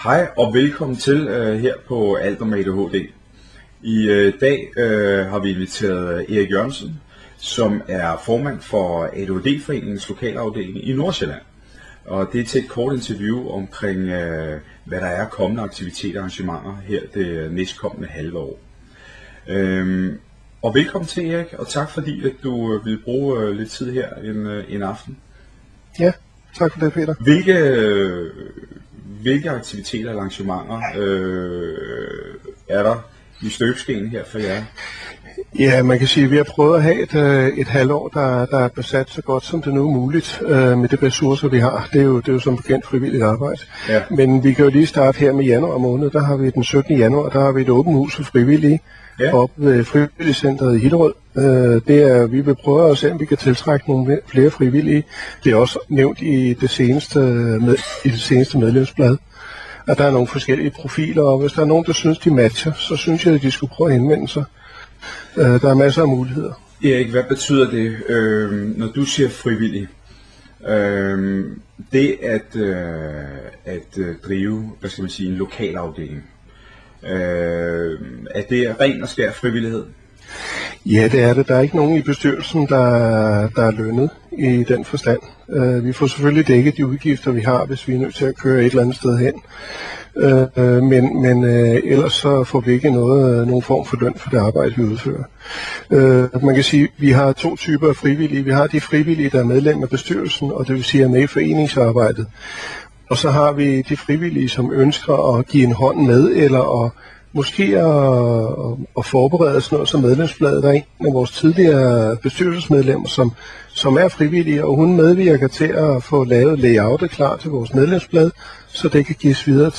Hej og velkommen til her på Alt om ADHD. I dag har vi inviteret Erik Jørgensen, som er formand for ADHD-foreningens lokalafdeling i Nordsjælland. Og det er til et kort interview omkring, hvad der er kommende aktiviteter og arrangementer her det næstkommende halve år. Og velkommen til, Erik, og tak fordi at du vil bruge lidt tid her en aften. Ja, tak for det, Peter. Hvilke aktiviteter og arrangementer er der i støbeskeen her for jer? Ja, man kan sige, at vi har prøvet at have et halvår, der er besat så godt som det nu er muligt med de ressourcer, vi har. Det er jo som bekendt frivilligt arbejde. Ja. Men vi kan jo lige starte her med januar måned. Der har vi den 17. januar, der har vi et åbent hus for frivillige oppe ved Frivilligcentret i Hillerød. Vi vil prøve at se, om vi kan tiltrække nogle flere frivillige. Det er også nævnt i det seneste medlemsblad. At der er nogle forskellige profiler, og hvis der er nogen, der synes, de matcher, så synes jeg, at de skulle prøve at henvende sig. Der er masser af muligheder. Erik, hvad betyder det, når du siger frivillig? Det at drive, hvad skal man sige, en lokalafdeling. Er det ren og skær frivillighed? Ja, det er det. Der er ikke nogen i bestyrelsen, der er lønnet i den forstand. Vi får selvfølgelig dækket de udgifter, vi har, hvis vi er nødt til at køre et eller andet sted hen. Men ellers så får vi ikke nogen form for løn for det arbejde, vi udfører. Man kan sige, at vi har to typer af frivillige. Vi har de frivillige, der er medlem af bestyrelsen, og det vil sige er med i foreningsarbejdet. Og så har vi de frivillige, som ønsker at give en hånd med, eller måske at forberede sådan noget som medlemsbladet. Der er en af vores tidligere bestyrelsesmedlemmer, som er frivillige, og hun medvirker til at få lavet layoutet klar til vores medlemsblad, så det kan gives videre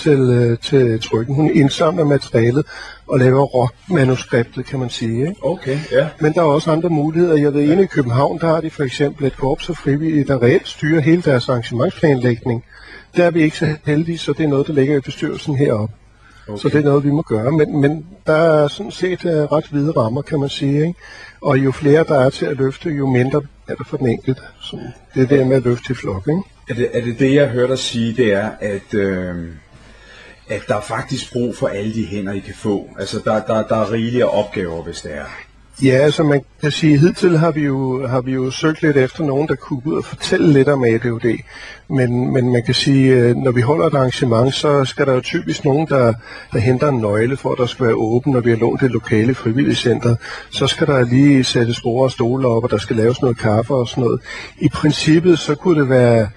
til trykken. Hun indsamler materialet og laver råmanuskriptet, kan man sige. Ikke? Okay, ja. Men der er også andre muligheder. Jeg ved, inde i København, der har de for eksempel et korps af frivillige, der reelt styrer hele deres arrangementsplanlægning. Der er vi ikke så heldige, så det er noget, der ligger i bestyrelsen heroppe. Okay. Så det er noget, vi må gøre. Men der er sådan set ret hvide rammer, kan man sige. Ikke? Og jo flere der er til at løfte, jo mindre er der for den enkelte. Så det er det med at løfte i flok. Ikke? Er det, jeg hørte dig sige, det er, at der er faktisk brug for alle de hænder, I kan få? Altså, der er rigelige opgaver, hvis det er. Ja, altså man kan sige, hidtil har vi jo søgt lidt efter nogen, der kunne gå ud og fortælle lidt om ADHD. Men man kan sige, når vi holder et arrangement, så skal der jo typisk nogen, der henter en nøgle for, at der skal være åben, når vi har lånt det lokale frivilligcenter. Så skal der lige sættes borde og stole op, og der skal laves noget kaffe og sådan noget. I princippet så kunne det være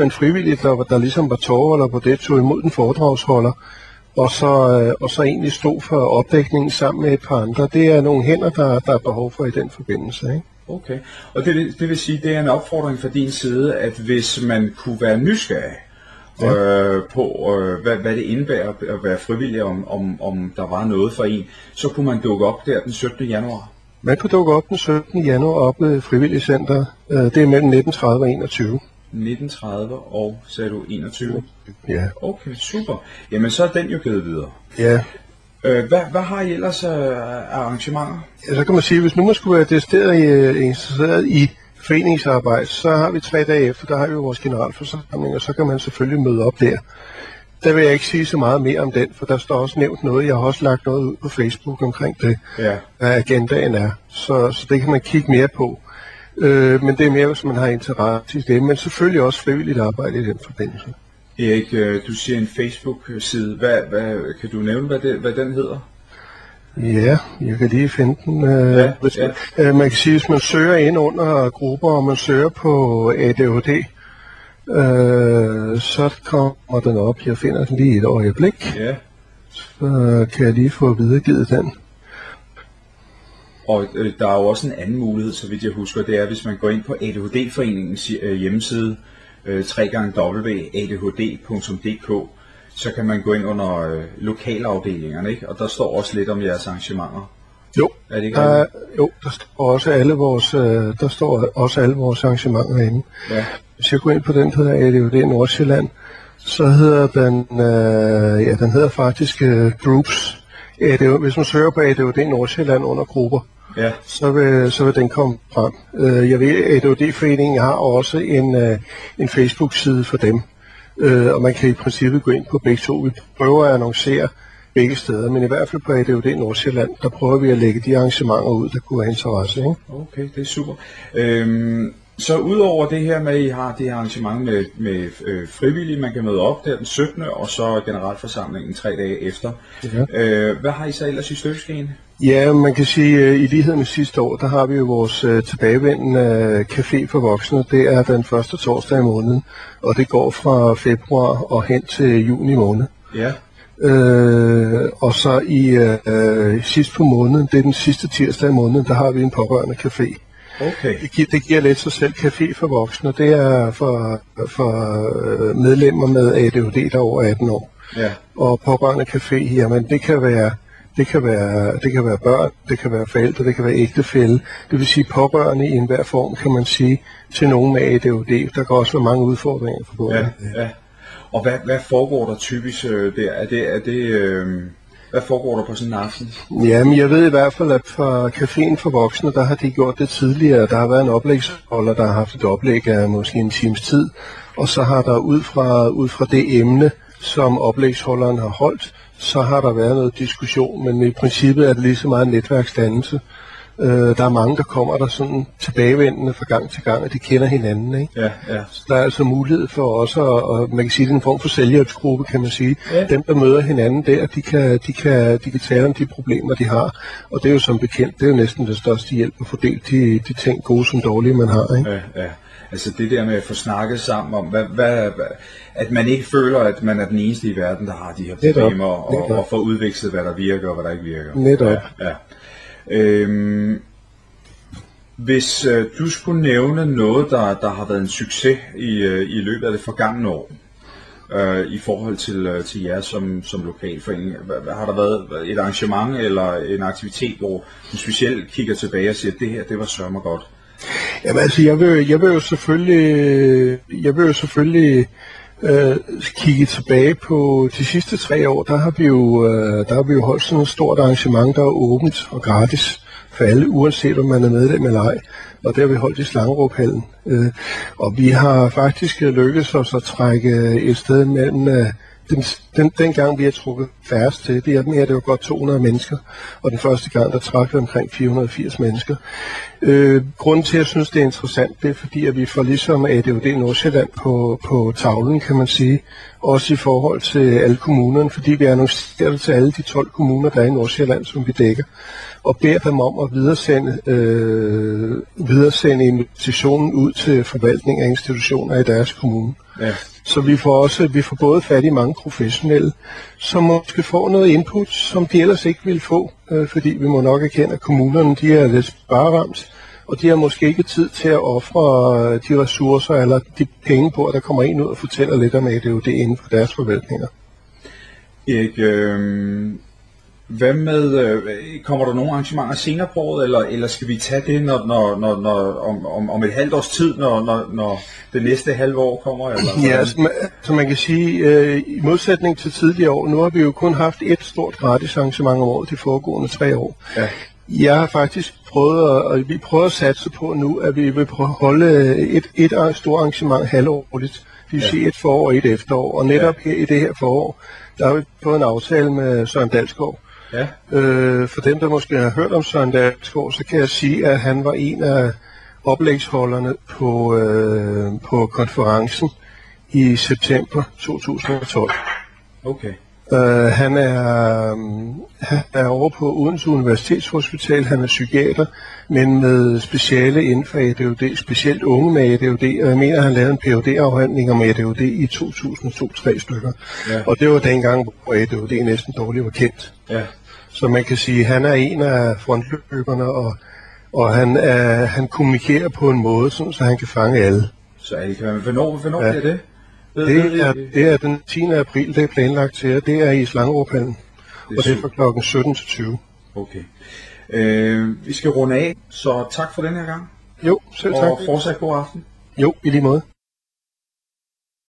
en frivillig, der ligesom var tovholder på det, tog imod den foredragsholder, og så egentlig stod for opdækningen sammen med et par andre. Det er nogle hænder, der er behov for i den forbindelse. Ikke? Okay, og det vil sige, det er en opfordring fra din side, at hvis man kunne være nysgerrig på, hvad det indebærer at være frivillig, om der var noget for en, så kunne man dukke op der den 17. januar? Man kunne dukke op den 17. januar op ved Frivilligcenter. Det er mellem 19.30 og 21. 19.30 og sagde du 21? Ja. Okay, super. Jamen så er den jo givet videre. Ja. Hvad har I ellers af arrangementer? Ja, så kan man sige, hvis nu man skulle være interesseret i foreningsarbejde, så har vi 3 dage efter, der har vi vores generalforsamling, og så kan man selvfølgelig møde op der. Der vil jeg ikke sige så meget mere om den, for der står også nævnt noget. Jeg har også lagt noget ud på Facebook omkring det, hvad agendaen er. Så det kan man kigge mere på. Men det er mere, hvis man har interesse i det, men selvfølgelig også frivilligt arbejde i den forbindelse. Erik, du siger en Facebook-side. Kan du nævne, hvad den hedder? Ja, jeg kan lige finde den. Man kan sige, hvis man søger ind under grupper, og man søger på ADHD, så kommer den op. Jeg finder den lige et øjeblik. Ja. Så kan jeg lige få videregivet den. Og der er jo også en anden mulighed, så vidt jeg husker, det er, hvis man går ind på ADHD-foreningens hjemmeside, www.adhd.dk, så kan man gå ind under lokalafdelingerne, ikke? Og der står også lidt om jeres arrangementer. Jo, er det ikke der står også alle vores arrangementer inde. Ja. Hvis jeg går ind på den, der hedder ADHD Nordsjælland, så hedder den hedder faktisk Groups. Hvis man søger på ADHD Nordsjælland under grupper, så vil den komme frem. Jeg ved, at ADHD-foreningen har også en Facebook-side for dem. Og man kan i princippet gå ind på begge to. Vi prøver at annoncere begge steder, men i hvert fald på ADHD Nordsjælland, der prøver vi at lægge de arrangementer ud, der kunne have interesse. Ikke? Okay, det er super. Så udover det her med, at I har det her arrangement med frivillige, man kan møde op der den 17. og så generalforsamlingen 3 dage efter. Ja. Hvad har I så ellers i støbeskeen? Ja, man kan sige, i lighed med sidste år, der har vi jo vores tilbagevendende café for voksne. Det er den første torsdag i måneden, og det går fra februar og hen til juni måned. Ja. Og så sidst på måneden, det er den sidste tirsdag i måneden, der har vi en pårørende café. Okay. Det giver lidt sig selv café for voksne. Det er for medlemmer med ADHD, der er over 18 år. Ja. Og pårørende café, jamen det kan være børn, det kan være forældre, det kan være ægtefælle. Det vil sige pårørende i enhver form, kan man sige, til nogen med ADHD. Der kan også være mange udfordringer forbundet. Ja, ja. Og hvad foregår der typisk der? Hvad foregår der på sådan en aften? Jamen, jeg ved i hvert fald, at for caféen for voksne, der har de gjort det tidligere. Der har været en oplægsholder, der har haft et oplæg af måske en times tid. Og så har der ud fra det emne, som oplægsholderen har holdt, så har der været noget diskussion. Men i princippet er det lige så meget en netværksdannelse. Der er mange, der kommer der sådan tilbagevendende fra gang til gang, at de kender hinanden. Ikke? Ja, ja. Så der er altså mulighed for også, og man kan sige, det er en form for selvhjælpsgruppe, kan man sige. Ja. Dem, der møder hinanden der, de kan tale om de problemer, de har. Og det er jo som bekendt, det er jo næsten det største hjælp at fordele de ting, gode som dårlige, man har. Ikke? Ja, ja. Altså det der med at få snakket sammen om, at man ikke føler, at man er den eneste i verden, der har de her problemer, og få udvekslet, hvad der virker og hvad der ikke virker. Netop. Ja, ja. Hvis du skulle nævne noget, der har været en succes i løbet af det forgangne år, i forhold til jer som lokalforening, har der været et arrangement eller en aktivitet, hvor du specielt kigger tilbage og siger, at det her, det var sørme godt? Jamen altså, jeg vil jo selvfølgelig kigge tilbage på de sidste 3 år. Der har vi jo holdt sådan et stort arrangement, der er åbent og gratis for alle, uanset om man er medlem eller ej. Og det har vi holdt i Slangeruphallen. Og vi har faktisk lykkedes os at trække et sted mellem den gang vi har trukket færrest til, det var godt 200 mennesker, og den første gang, der trak vi omkring 480 mennesker. Grunden til, at jeg synes, det er interessant, det er fordi, at vi får ligesom ADHD Nordsjælland på tavlen, kan man sige, også i forhold til alle kommunerne, fordi vi annoncerer det til alle de 12 kommuner, der er i Nordsjælland, som vi dækker, og beder dem om at videresende invitationen ud til forvaltning af institutioner i deres kommune. Ja. Så vi får både fat i mange professionelle, som måske får noget input, som de ellers ikke vil få, fordi vi må nok erkende, at kommunerne de er lidt spareramt, og de har måske ikke tid til at ofre de ressourcer eller de penge på, at der kommer en ud og fortæller lidt om ADHD inden for deres forvaltninger. Erik, hvad med, kommer der nogle arrangementer senere på året, eller skal vi tage det om et halvt års tid, når det næste halve år kommer? Eller? Ja, så man kan sige, i modsætning til tidligere år, nu har vi jo kun haft et stort gratis arrangement om året de foregående 3 år. Ja. Jeg har faktisk vi prøver at satse på nu, at vi vil holde et stort arrangement halvårligt. Det vil sige et forår og et efterår. Og netop her i det her forår, der har vi fået en aftale med Søren Dalsgaard. Ja. For dem, der måske har hørt om Søren Dalsgaard, så kan jeg sige, at han var en af oplægsholderne på konferencen i september 2012. Okay. Han er over på Odense Universitetshospital, han er psykiater, men med speciale inden for ADHD, specielt unge med ADHD, og jeg mener, han lavede en Ph.D.-afhandling om ADHD i 2002-3 stykker. Ja. Og det var dengang, hvor ADHD næsten dårligt var kendt. Ja. Så man kan sige, at han er en af frontløberne, og han kommunikerer på en måde, så han kan fange alle. Så alle kan. Hvornår er det? Det er den 10. april, det er planlagt til, og det er i Slangeruphallen, og det er fra klokken 17 til 20. Okay. Vi skal runde af, så tak for den her gang. Jo, selv tak. Og fortsat god aften. Jo, i lige måde.